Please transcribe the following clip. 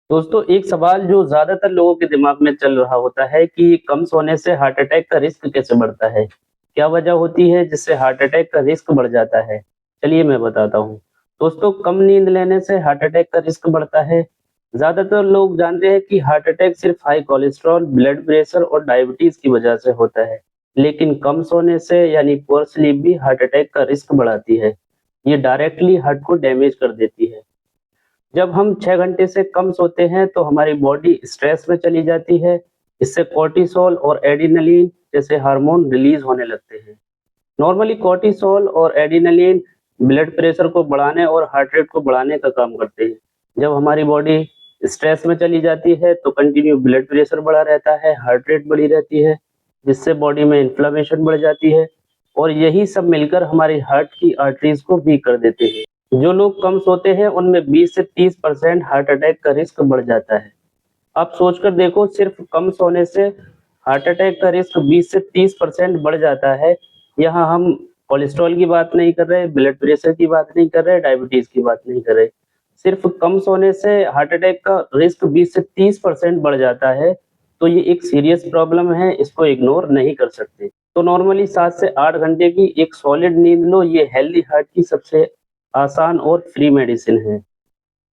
दोस्तों, एक सवाल जो ज़्यादातर लोगों के दिमाग में चल रहा होता है कि कम सोने से हार्ट अटैक का रिस्क कैसे बढ़ता है? क्या वजह होती है जिससे हार्ट अटैक का रिस्क बढ़ जाता है? चलिए मैं बताता हूँ। दोस्तों, कम नींद लेने से हार्ट अटैक का रिस्क बढ़ता है। ज़्यादातर लोग जानते हैं कि हार्ट अटैक सिर्फ हाई कोलेस्ट्रॉल, ब्लड प्रेशर और डायबिटीज़ की वजह से होता है। लेकिन कम सोने से यानी पुअर स्लीप भी हार्ट अटैक का रिस्क बढ़ाती है। ये डायरेक्टली हार्ट को डैमेज कर देती है। जब हम 6 घंटे से कम सोते हैं तो हमारी बॉडी स्ट्रेस में चली जाती है। इससे कॉर्टिसोल और एड्रेनलिन जैसे हार्मोन रिलीज होने लगते हैं। नॉर्मली कॉर्टिसोल और एड्रेनलिन ब्लड प्रेशर को बढ़ाने और हार्ट रेट को बढ़ाने का काम करते हैं। जब हमारी बॉडी स्ट्रेस में चली जाती है तो कंटिन्यू ब्लड प्रेशर बढ़ा रहता है, हार्ट रेट बढ़ी रहती है, जिससे बॉडी में इन्फ्लेमेशन बढ़ जाती है और यही सब मिलकर हमारी हार्ट की आर्टरीज को वीक कर देते हैं। जो लोग कम सोते हैं उनमें 20 से 30% हार्ट अटैक का रिस्क बढ़ जाता है। आप सोचकर देखो, सिर्फ कम सोने से हार्ट अटैक का रिस्क 20 से 30% बढ़ जाता है। यहाँ हम कोलेस्ट्रॉल की बात नहीं कर रहे, ब्लड प्रेशर की बात नहीं कर रहे, डायबिटीज की बात नहीं कर रहे। सिर्फ कम सोने से हार्ट अटैक का रिस्क 20 से 30% बढ़ जाता है। तो ये एक सीरियस प्रॉब्लम है, इसको इग्नोर नहीं कर सकते। तो नॉर्मली 7 से 8 घंटे की एक सॉलिड नींद लो, ये हेल्दी हार्ट की सबसे आसान और फ्री मेडिसिन है।